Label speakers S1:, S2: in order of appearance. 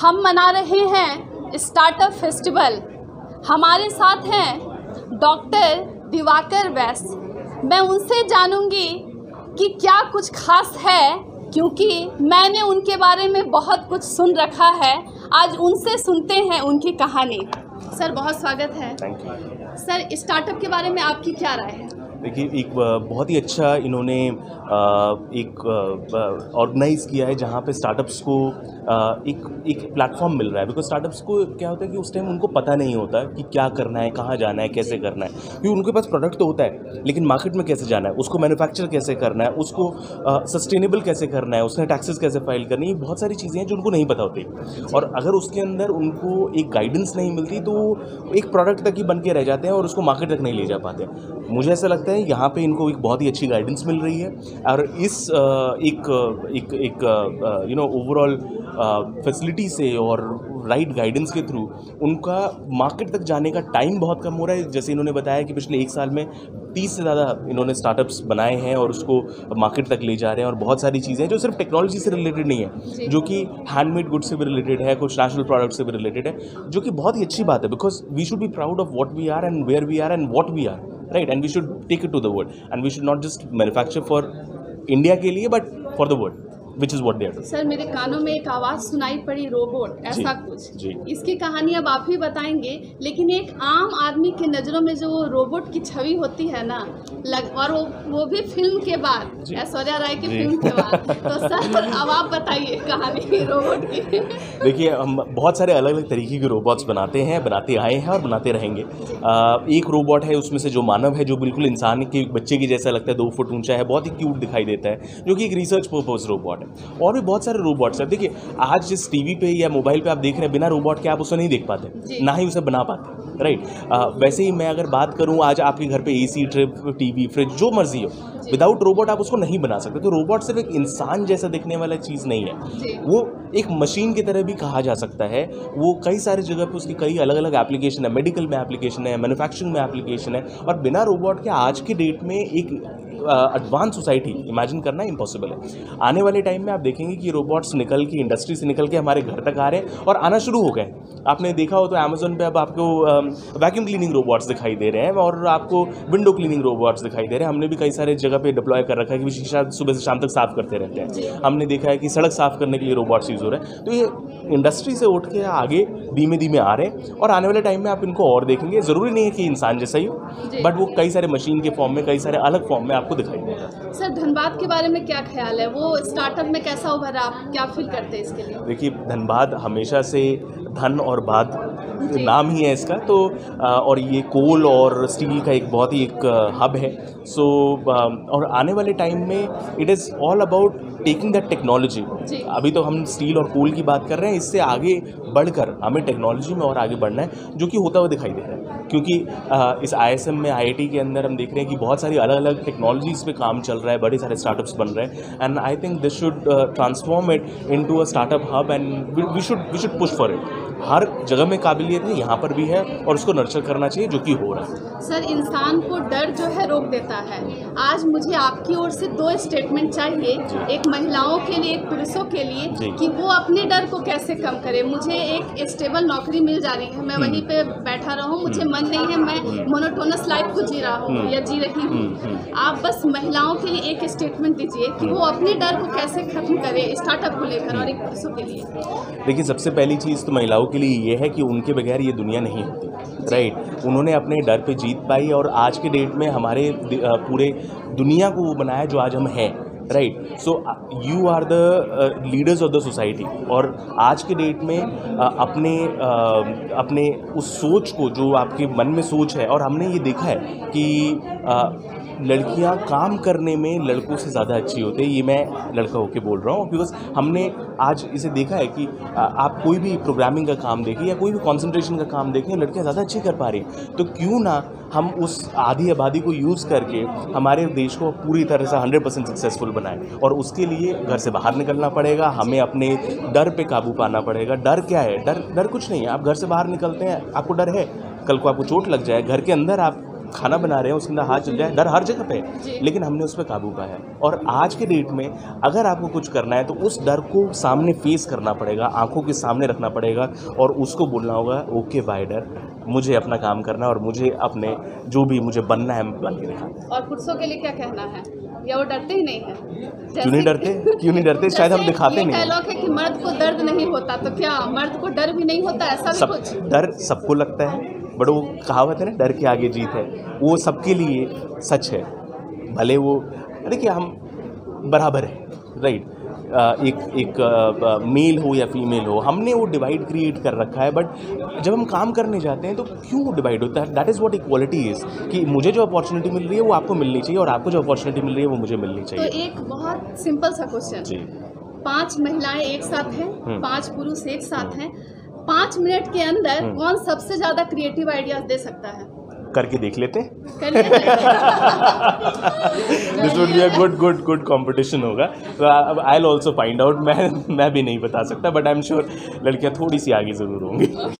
S1: हम मना रहे हैं स्टार्टअप फेस्टिवल। हमारे साथ हैं डॉक्टर दिवाकर वैश्य। मैं उनसे जानूंगी कि क्या कुछ खास है, क्योंकि मैंने उनके बारे में बहुत कुछ सुन रखा है। आज उनसे सुनते हैं उनकी कहानी। सर, बहुत स्वागत है।
S2: Thank you.
S1: सर, स्टार्टअप के बारे में आपकी क्या राय है?
S2: देखिए, एक बहुत ही अच्छा इन्होंने एक ऑर्गेनाइज़ किया है जहाँ पे स्टार्टअप्स को एक प्लेटफॉर्म मिल रहा है। बिकॉज स्टार्टअप्स को क्या होता है कि उस टाइम उनको पता नहीं होता कि क्या करना है, कहाँ जाना है, कैसे करना है। क्योंकि उनके पास प्रोडक्ट तो होता है, लेकिन मार्केट में कैसे जाना है, उसको मैन्युफैक्चर कैसे करना है, उसको सस्टेनेबल कैसे करना है, उसने टैक्सेस कैसे फाइल करनी है, बहुत सारी चीज़ें हैं जो उनको नहीं पता होती। और अगर उसके अंदर उनको एक गाइडेंस नहीं मिलती तो एक प्रोडक्ट तक ही बन के रह जाते हैं और उसको मार्केट तक नहीं ले जा पाते। मुझे ऐसा लगता है यहाँ पे इनको एक बहुत ही अच्छी गाइडेंस मिल रही है और इस ओवरऑल फैसिलिटी से और राइट गाइडेंस के थ्रू उनका मार्केट तक जाने का टाइम बहुत कम हो रहा है। जैसे इन्होंने बताया कि पिछले एक साल में 30 से ज़्यादा इन्होंने स्टार्टअप्स बनाए हैं और उसको मार्केट तक ले जा रहे हैं। और बहुत सारी चीज़ें हैं जो सिर्फ टेक्नोलॉजी से रिलेटेड नहीं है, जो कि हैंडमेड गुड से भी रिलेटेड है, कुछ नेचुरल प्रोडक्ट से भी रिलेटेड है, जो कि बहुत ही अच्छी बात है। Because we should be proud of what we are and where we are and what we are, right? And we should take it to the world and we should not just manufacture for India के लिए but for the world, which is what they are doing.
S1: Sir, मेरे कानों में एक आवाज़ सुनाई पड़ी, robot, ऐसा कुछ।
S2: जी। इसकी
S1: कहानी अब आप ही बताएंगे, लेकिन एक आम आदमी की नज़रों में जो रोबोट की छवि होती है ना, और वो भी फिल्म के बाद, ऐश्वर्या राय की फिल्म के बाद, तो सर अब आप बताइए कहानी रोबोट की।
S2: देखिए, हम बहुत सारे अलग अलग तरीके के रोबोट्स बनाते हैं, बनाते आए हैं और बनाते रहेंगे। एक रोबोट है उसमें से जो मानव है, जो बिल्कुल इंसान के बच्चे की जैसा लगता है, 2 फुट ऊंचा है, बहुत ही क्यूट दिखाई देता है, जो कि एक रिसर्च पर्पस रोबोट है। और भी बहुत सारे रोबोट्स हैं। देखिए, आज जिस टीवी पे या मोबाइल पे आप देख रहे हैं, बिना रोबोट के आप उसे नहीं देख पाते, ना ही उसे बना पाते, राइट? वैसे ही मैं अगर बात करूं, आज आपके घर पे एसी, ट्रिप, टीवी, फ्रिज, जो मर्जी हो, विदाउट रोबोट आप उसको नहीं बना सकते। तो रोबोट सिर्फ एक इंसान जैसा दिखने वाला चीज़ नहीं है, वो एक मशीन की तरह भी कहा जा सकता है। वो कई सारी जगह पे उसकी कई अलग अलग एप्लीकेशन है, मेडिकल में एप्लीकेशन है, मैन्युफैक्चरिंग में एप्लीकेशन है। और बिना रोबोट के आज की डेट में एक एडवांस सोसाइटी इमेजिन करना इम्पॉसिबल है। आने वाले टाइम में आप देखेंगे कि रोबोट्स निकल के, इंडस्ट्री से निकल के हमारे घर तक आ रहे हैं और आना शुरू हो गए। आपने देखा हो तो अमेज़न पे अब आपको वैक्यूम क्लीनिंग रोबोट्स दिखाई दे रहे हैं और आपको विंडो क्लीनिंग रोबोट्स दिखाई दे रहे हैं। हमने भी कई सारे जगह पे डिप्लॉय कर रखा है कि शीशा सुबह से शाम तक साफ करते रहते हैं। हमने देखा है कि सड़क साफ करने के लिए रोबोट्स यूज़ हो रहे हैं। तो ये इंडस्ट्री से उठ के आगे धीमे धीमे आ रहे हैं और आने वाले टाइम में आप इनको और देखेंगे। ज़रूरी नहीं है कि इंसान जैसा ही हो, बट वो कई सारे मशीन के फॉर्म में, कई सारे अलग फॉर्म में आपको दिखाई देगा।
S1: सर, धनबाद के बारे में क्या ख्याल है? वो स्टार्टअप में कैसा उभरा, आप क्या फील करते हैं इसके लिए?
S2: देखिए, धनबाद हमेशा से धन और बाद नाम ही है इसका, तो और ये कोल और स्टील का एक बहुत ही एक हब है। सो और आने वाले टाइम में it is all about taking that technology. अभी तो हम स्टील और कोल की बात कर रहे हैं, इससे आगे बढ़कर हमें टेक्नोलॉजी में और आगे बढ़ना है, जो कि होता हुआ दिखाई दे रहा है। क्योंकि इस ISM में, IIT के अंदर हम देख रहे हैं कि बहुत सारी अलग अलग टेक्नोलॉजीज़ पे काम चल रहा है, बड़े सारे स्टार्टअप्स बन रहे हैं। And I think this should transform it into a startup hub and we should push for it. हर जगह में काबिलियत है, यहाँ पर भी है और उसको नर्चर करना चाहिए, जो कि हो रहा है।
S1: सर, इंसान को डर जो है रोक देता है। आज मुझे आपकी ओर से 2 स्टेटमेंट चाहिए, एक महिलाओं के लिए, एक पुरुषों के लिए, कि वो अपने डर को कैसे कम करे। मुझे एक स्टेबल नौकरी मिल जा रही है, मैं वहीं पे बैठा रहूं, मुझे मन नहीं है, मैं मोनोटोनस लाइफ को जी रहा हूँ या जी रही हूँ। आप बस महिलाओं के लिए एक स्टेटमेंट दीजिए कि वो अपने डर को कैसे खत्म करे स्टार्टअप को लेकर, और एक पुरुषों के लिए।
S2: देखिए, सबसे पहली चीज़ तो महिलाओं के लिए ये है कि उनके बगैर ये दुनिया नहीं होती, राइट? उन्होंने अपने डर पे जीत पाई और आज के डेट में हमारे पूरे दुनिया को वो बनाया जो आज हम हैं, right? So you are the leaders of the society. और आज के डेट में अपने उस सोच को, जो आपके मन में सोच है, और हमने ये देखा है कि लड़कियां काम करने में लड़कों से ज़्यादा अच्छी होती है। ये मैं लड़का होकर बोल रहा हूँ, बिकॉज हमने आज इसे देखा है कि आप कोई भी प्रोग्रामिंग का काम देखें या कोई भी कंसंट्रेशन का काम देखें, लड़कियां ज़्यादा अच्छी कर पा रही हैं। तो क्यों ना हम उस आधी आबादी को यूज़ करके हमारे देश को पूरी तरह से 100% सक्सेसफुल बनाएं। और उसके लिए घर से बाहर निकलना पड़ेगा, हमें अपने डर पे काबू पाना पड़ेगा। डर क्या है? डर कुछ नहीं है। आप घर से बाहर निकलते हैं, आपको डर है, कल को आपको चोट लग जाए, घर के अंदर आप खाना बना रहे हैं उसके अंदर हाथ चल जाए, डर हर जगह पे है,
S1: जी।
S2: लेकिन हमने उस पर काबू पाया। और आज के डेट में अगर आपको कुछ करना है तो उस डर को सामने फेस करना पड़ेगा, आंखों के सामने रखना पड़ेगा और उसको बोलना होगा ओके बाय डर, मुझे अपना काम करना है और मुझे अपने जो भी मुझे बनना है बन के दिखाना।
S1: और पुरुषों के लिए क्या कहना है, या वो डरते ही नहीं है?
S2: क्यों नहीं डरते, क्यों नहीं डरते? शायद हम दिखाते नहीं हैं।
S1: डायलॉग है कि मर्द को दर्द नहीं होता, तो क्या मर्द को डर भी नहीं होता, ऐसा भी
S2: सब
S1: कुछ?
S2: डर सबको लगता है, बट वो कहावत है ना, डर के आगे जीत है, वो सबके लिए सच है। भले वो देखिए हम बराबर है, राइट, एक मेल हो या फीमेल हो, हमने वो डिवाइड क्रिएट कर रखा है। बट जब हम काम करने जाते हैं तो क्यों डिवाइड होता है? That is what equality is, कि मुझे जो अपॉर्चुनिटी मिल रही है वो आपको मिलनी चाहिए और आपको जो अपॉर्चुनिटी मिल रही है वो मुझे मिलनी
S1: तो
S2: चाहिए।
S1: एक बहुत सिंपल सा क्वेश्चन,
S2: जी
S1: 5 महिलाएं एक साथ हैं, 5 पुरुष एक साथ हैं, 5 मिनट के अंदर कौन सबसे ज्यादा क्रिएटिव आइडियाज दे सकता है?
S2: करके देख लेते हैं। This would be a good competition होगा। तो I will also find out. मैं भी नहीं बता सकता, बट आई एम श्योर लड़कियां थोड़ी सी आगे ज़रूर होंगी।